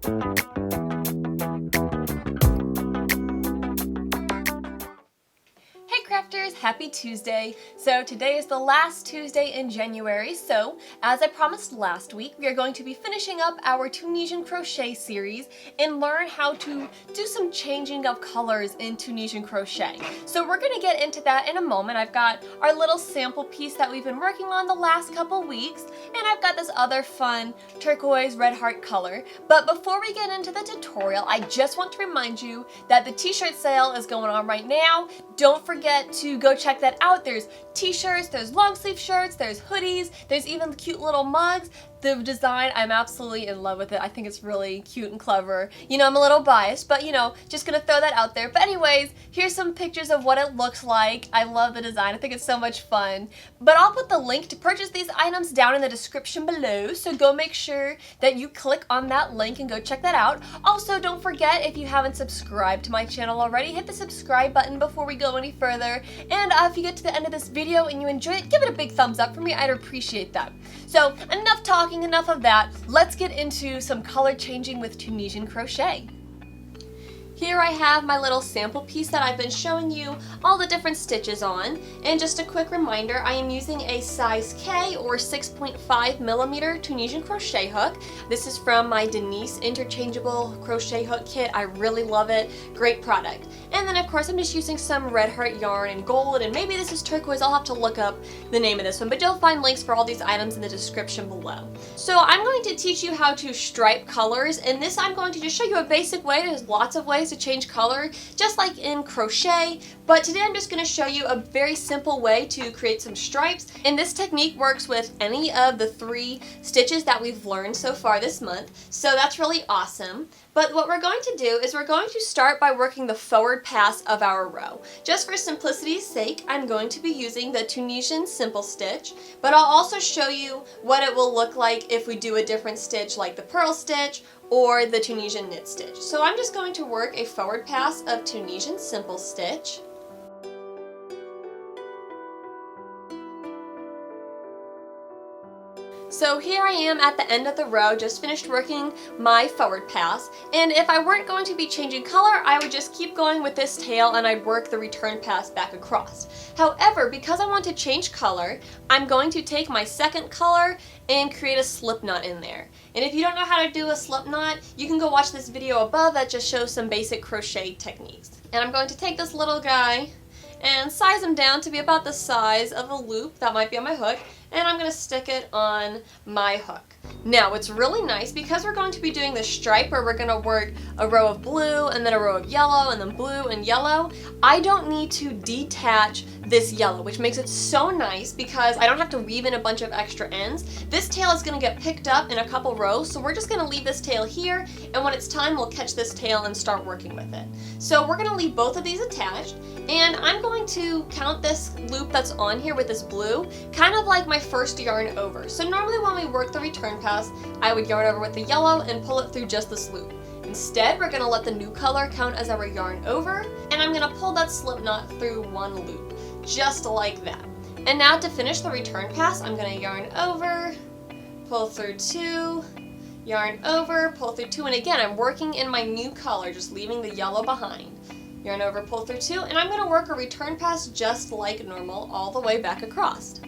Hey crafters, happy Tuesday. So today is the last Tuesday in January, so as I promised last week, we are going to be finishing up our Tunisian Crochet series and learn how to do some changing of colors in Tunisian Crochet. So we're going to get into that in a moment. I've got our little sample piece that we've been working on the last couple weeks, and I've got this other fun turquoise red heart color. But before we get into the tutorial, I just want to remind you that the t-shirt sale is going on right now. Don't forget to go check that out. There's t-shirts, there's long sleeve shirts, there's hoodies, there's even cute little mugs. The design, I'm absolutely in love with it. I think it's really cute and clever. You know, I'm a little biased, but you know, just gonna throw that out there. But anyways, here's some pictures of what it looks like. I love the design. I think it's so much fun. But I'll put the link to purchase these items down in the description below, so go make sure that you click on that link and go check that out. Also, don't forget, if you haven't subscribed to my channel already, hit the subscribe button before we go any further. And if you get to the end of this video and you enjoy it, give it a big thumbs up for me. I'd appreciate that. So enough talking, enough of that. Let's get into some color changing with Tunisian Crochet. Here I have my little sample piece that I've been showing you all the different stitches on. And just a quick reminder, I am using a size K or 6.5mm Tunisian crochet hook. This is from my Denise interchangeable crochet hook kit. I really love it. Great product. And then of course I'm just using some red heart yarn and gold, and maybe this is turquoise. I'll have to look up the name of this one, but you'll find links for all these items in the description below. So I'm going to teach you how to stripe colors, and this I'm going to just show you a basic way. There's lots of ways to change color, just like in crochet, but today I'm just going to show you a very simple way to create some stripes, and this technique works with any of the 3 stitches that we've learned so far this month, so that's really awesome. But what we're going to do is we're going to start by working the forward pass of our row. Just for simplicity's sake, I'm going to be using the Tunisian simple stitch, but I'll also show you what it will look like if we do a different stitch like the purl stitch or the Tunisian knit stitch. So I'm just going to work a forward pass of Tunisian simple stitch. So here I am at the end of the row, just finished working my forward pass, and if I weren't going to be changing color, I would just keep going with this tail and I'd work the return pass back across. However, because I want to change color, I'm going to take my second color and create a slip knot in there. And if you don't know how to do a slip knot, you can go watch this video above that just shows some basic crochet techniques. And I'm going to take this little guy and size him down to be about the size of a loop that might be on my hook, and I'm going to stick it on my hook. Now what's really nice, because we're going to be doing the stripe where we're going to work a row of blue and then a row of yellow and then blue and yellow, I don't need to detach this yellow, which makes it so nice because I don't have to weave in a bunch of extra ends. This tail is going to get picked up in a couple rows, so we're just going to leave this tail here, and when it's time we'll catch this tail and start working with it. So we're going to leave both of these attached, and I'm going to count this loop that's on here with this blue kind of like my first yarn over. So normally when we work the return pass, I would yarn over with the yellow and pull it through just this loop. Instead, we're going to let the new color count as our yarn over, and I'm going to pull that slip knot through one loop, just like that. And now to finish the return pass, I'm going to yarn over, pull through 2, yarn over, pull through 2, and again, I'm working in my new color, just leaving the yellow behind. Yarn over, pull through 2, and I'm going to work a return pass just like normal all the way back across.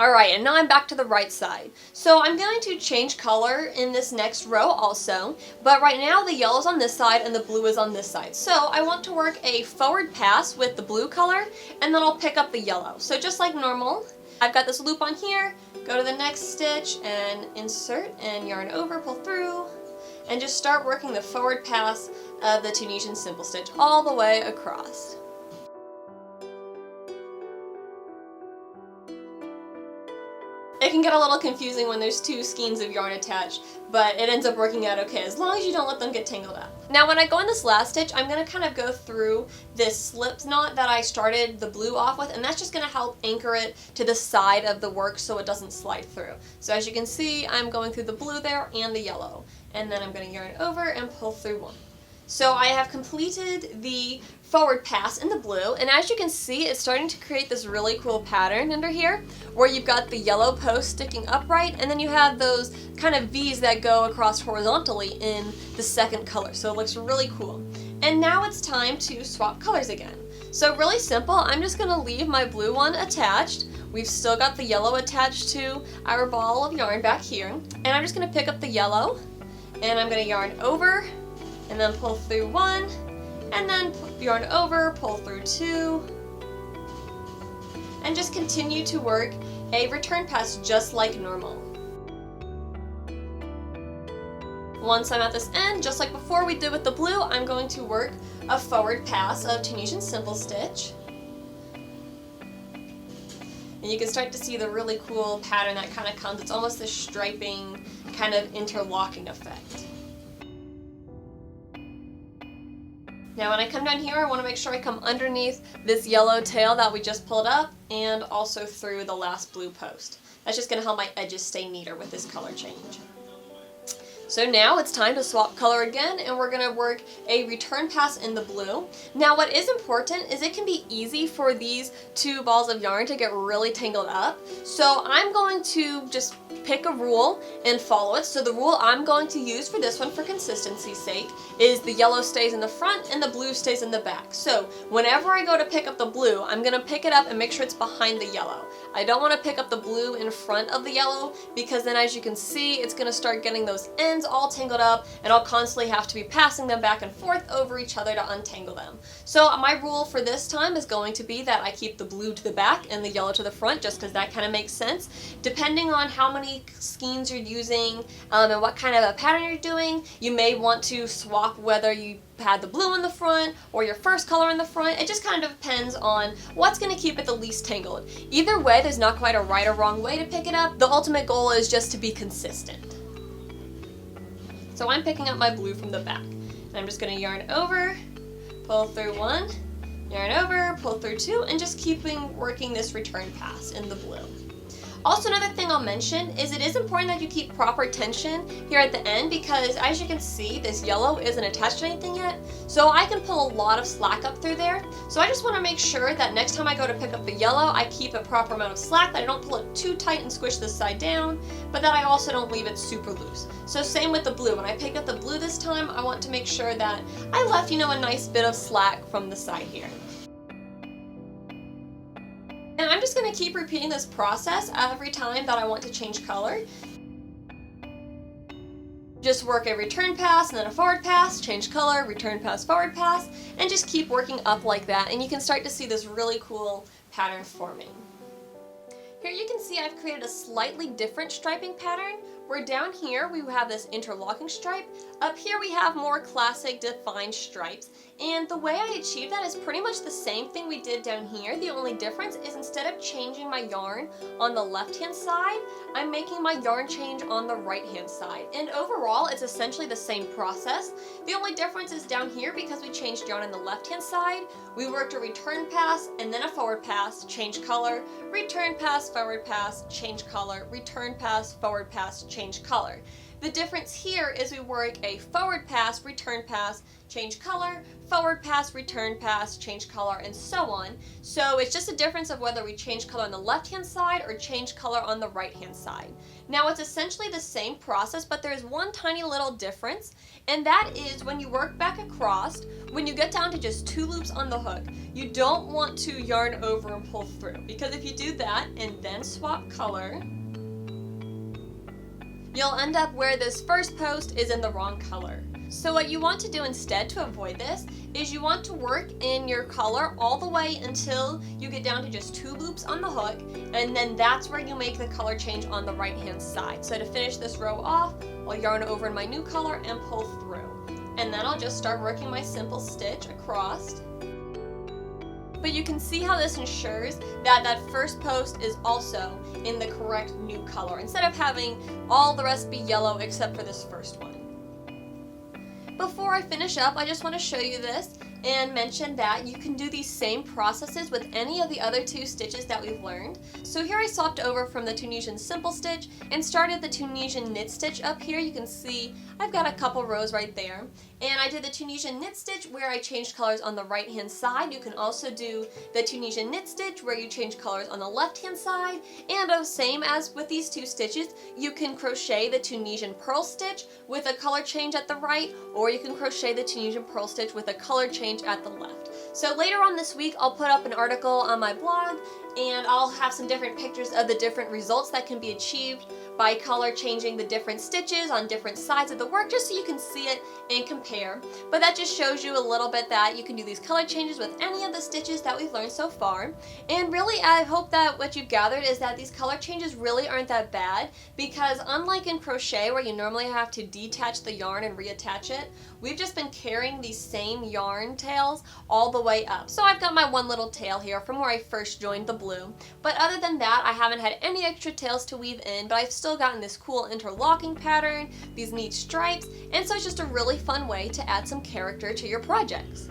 Alright, and now I'm back to the right side. So I'm going to change color in this next row also, but right now the yellow's on this side and the blue is on this side. So I want to work a forward pass with the blue color, and then I'll pick up the yellow. So just like normal, I've got this loop on here, go to the next stitch and insert and yarn over, pull through, and just start working the forward pass of the Tunisian simple stitch all the way across. It can get a little confusing when there's 2 skeins of yarn attached, but it ends up working out okay as long as you don't let them get tangled up. Now when I go in this last stitch, I'm going to kind of go through this slip knot that I started the blue off with, and that's just going to help anchor it to the side of the work so it doesn't slide through. So as you can see, I'm going through the blue there and the yellow, and then I'm going to yarn over and pull through 1. So I have completed the forward pass in the blue, and as you can see, it's starting to create this really cool pattern under here where you've got the yellow post sticking upright, and then you have those kind of V's that go across horizontally in the second color. So it looks really cool. And now it's time to swap colors again. So really simple, I'm just gonna leave my blue one attached. We've still got the yellow attached to our ball of yarn back here. And I'm just gonna pick up the yellow, and I'm gonna yarn over, and then pull through one, and then yarn over, pull through two, and just continue to work a return pass just like normal. Once I'm at this end, just like before we did with the blue, I'm going to work a forward pass of Tunisian simple stitch. And you can start to see the really cool pattern that kind of comes. It's almost this striping kind of interlocking effect. Now when I come down here, I want to make sure I come underneath this yellow tail that we just pulled up and also through the last blue post. That's just going to help my edges stay neater with this color change. So now it's time to swap color again, and we're going to work a return pass in the blue. Now what is important is it can be easy for these two balls of yarn to get really tangled up. So I'm going to just pick a rule and follow it. So the rule I'm going to use for this one for consistency's sake is the yellow stays in the front and the blue stays in the back. So whenever I go to pick up the blue, I'm going to pick it up and make sure it's behind the yellow. I don't want to pick up the blue in front of the yellow, because then as you can see, it's going to start getting those ends all tangled up, and I'll constantly have to be passing them back and forth over each other to untangle them. So my rule for this time is going to be that I keep the blue to the back and the yellow to the front, just because that kind of makes sense. Depending on how many skeins you're using and what kind of a pattern you're doing, you may want to swap whether you had the blue in the front or your first color in the front. It just kind of depends on what's going to keep it the least tangled. Either way, there's not quite a right or wrong way to pick it up. The ultimate goal is just to be consistent. So I'm picking up my blue from the back, and I'm just going to yarn over, pull through one, yarn over, pull through two, and just keeping working this return pass in the blue. Also, another thing I'll mention is it is important that you keep proper tension here at the end, because as you can see, this yellow isn't attached to anything yet, so I can pull a lot of slack up through there. So I just want to make sure that next time I go to pick up the yellow, I keep a proper amount of slack, that I don't pull it too tight and squish this side down, but that I also don't leave it super loose. So same with the blue. When I pick up the blue this time, I want to make sure that I left, a nice bit of slack from the side here. And I'm just going to keep repeating this process every time that I want to change color. Just work a return pass and then a forward pass, change color, return pass, forward pass, and just keep working up like that, and you can start to see this really cool pattern forming. Here you can see I've created a slightly different striping pattern, where down here we have this interlocking stripe. Up here we have more classic defined stripes, and the way I achieve that is pretty much the same thing we did down here. The only difference is instead of changing my yarn on the left hand side, I'm making my yarn change on the right hand side, and overall it's essentially the same process. The only difference is down here, because we changed yarn on the left hand side, we worked a return pass and then a forward pass, change color, return pass, forward pass, change color, return pass, forward pass, change color. The difference here is we work a forward pass, return pass, change color, forward pass, return pass, change color, and so on. So it's just a difference of whether we change color on the left hand side or change color on the right hand side. Now it's essentially the same process, but there's one tiny little difference, and that is when you work back across, when you get down to just 2 loops on the hook, you don't want to yarn over and pull through, because if you do that and then swap color, you'll end up where this first post is in the wrong color. So what you want to do instead to avoid this is you want to work in your color all the way until you get down to just 2 loops on the hook, and then that's where you make the color change on the right hand side. So to finish this row off, I'll yarn over in my new color and pull through. And then I'll just start working my simple stitch across. But you can see how this ensures that that first post is also in the correct new color, instead of having all the rest be yellow except for this first one. Before I finish up, I just want to show you this. and mention that you can do these same processes with any of the other 2 stitches that we've learned. So here I swapped over from the Tunisian simple stitch and started the Tunisian knit stitch up here. You can see I've got a couple rows right there. And I did the Tunisian knit stitch where I changed colors on the right hand side. You can also do the Tunisian knit stitch where you change colors on the left hand side. And same as with these 2 stitches, you can crochet the Tunisian purl stitch with a color change at the right, or you can crochet the Tunisian purl stitch with a color change at the left. So later on this week, I'll put up an article on my blog, and I'll have some different pictures of the different results that can be achieved by color changing the different stitches on different sides of the work, just so you can see it and compare. But that just shows you a little bit that you can do these color changes with any of the stitches that we've learned so far. And really, I hope that what you've gathered is that these color changes really aren't that bad, because unlike in crochet where you normally have to detach the yarn and reattach it, we've just been carrying these same yarn tails all the way up. So I've got my one little tail here from where I first joined the blue. But other than that, I haven't had any extra tails to weave in, but I've still gotten this cool interlocking pattern, these neat stripes, and so it's just a really fun way to add some character to your projects.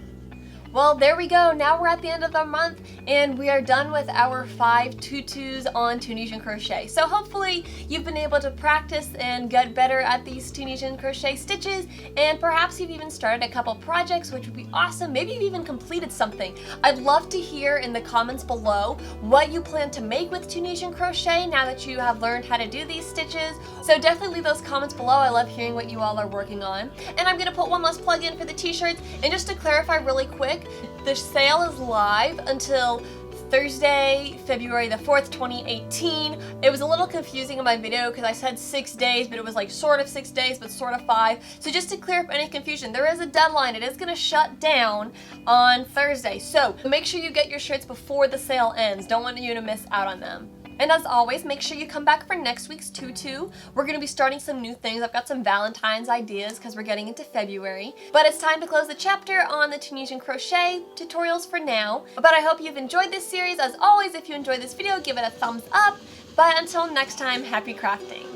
Well, there we go. Now we're at the end of the month and we are done with our 5 tutus on Tunisian crochet. So hopefully you've been able to practice and get better at these Tunisian crochet stitches, and perhaps you've even started a couple projects, which would be awesome. Maybe you've even completed something. I'd love to hear in the comments below what you plan to make with Tunisian crochet now that you have learned how to do these stitches. So definitely leave those comments below. I love hearing what you all are working on. And I'm gonna put one last plug in for the t-shirts. And just to clarify really quick, the sale is live until Thursday, February the 4th, 2018. It was a little confusing in my video because I said 6 days, but it was like sort of 6 days, but sort of 5. So just to clear up any confusion, there is a deadline. It is gonna shut down on Thursday. So make sure you get your shirts before the sale ends. Don't want you to miss out on them. And as always, make sure you come back for next week's TuTu. We're going to be starting some new things. I've got some Valentine's ideas because we're getting into February. But it's time to close the chapter on the Tunisian crochet tutorials for now. But I hope you've enjoyed this series. As always, if you enjoyed this video, give it a thumbs up. But until next time, happy crafting.